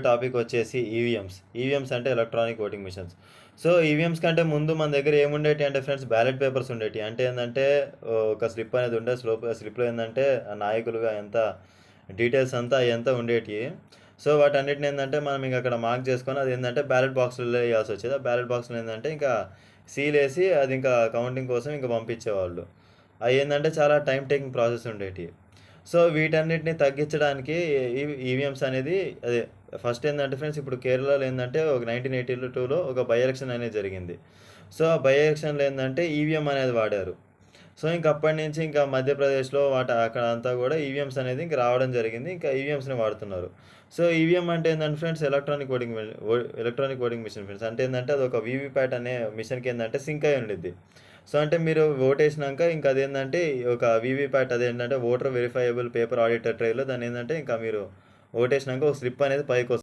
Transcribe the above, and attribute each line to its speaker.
Speaker 1: Topic వచ్చేసి EVMs. EVMs అంటే electronic voting machines. So, EVMs కంటే ముందు మన దగ్గర ఏముండేటియి అంటే ఫ్రెండ్స్ బ్యాలెట్ పేపర్స్ ఉండేటియి. అంటే ఏందంటే ఒక స్లిప్ అనేది ఉండే స్లిప్‌లో ఏందంటే నాయకులుగా ఎంత డీటెయిల్స్ అంతా అయంతా ఉండేటియి. సో, వాటన్నిటిని ఏందంటే మనం ఇంక అక్కడ మార్క్ చేసుకొని అదేందంటే బ్యాలెట్ బాక్స్‌లలో ఎయాల్సొచ్చేది. ఆ బ్యాలెట్ బాక్స్‌లో ఏందంటే ఇంకా సీలేసి అది ఇంకా కౌంటింగ్ కోసం ఇంక పంపించేవాళ్ళు. అయేందంటే చాలా టైమ్ టేకింగ్ ప్రాసెస్ ఉండేటియి. సో, వీటన్నిటిని తగ్గించడానికి ఈవీఎంస్ అనేది అదే ఫస్ట్ ఏందంటే ఫ్రెండ్స్ ఇప్పుడు కేరళలో ఏందంటే ఒక 1982లో ఒక బై ఎలక్షన్ అనేది జరిగింది. సో, ఆ బై ఎలక్షన్‌లో ఏందంటే ఈవీఎం అనేది వాడారు. సో, ఇంక అప్పటి నుంచి ఇంకా మధ్యప్రదేశ్‌లో అక్కడ అంతా గూడా ఈవీఎంస్ అనేది ఇంక రావడం జరిగింది. ఇంకా ఈవీఎంస్‌ని వాడుతున్నారు. సో, ఈవీఎం అంటే ఏందంటే friends electronic voting machine friends. అంటే ఏందంటే అదొక వీవీప్యాట్ అనే మిషన్‌కి ఏందంటే సింక్ అయ్యి ఉండిద్ది. సో, అంటే మీరు ఓటేసినంక ఇంక అదేందంటే ఒక వీవీప్యాట్ అదేంటంటే ఓటర్ వెరిఫైయబుల్ పేపర్ ఆడిటర్ ట్రైల్‌లో దాన్నేందంటే ఇంకా మీరు ఓటేసినంక ఒక స్లిప్ అనేది పైకొస్తుంది.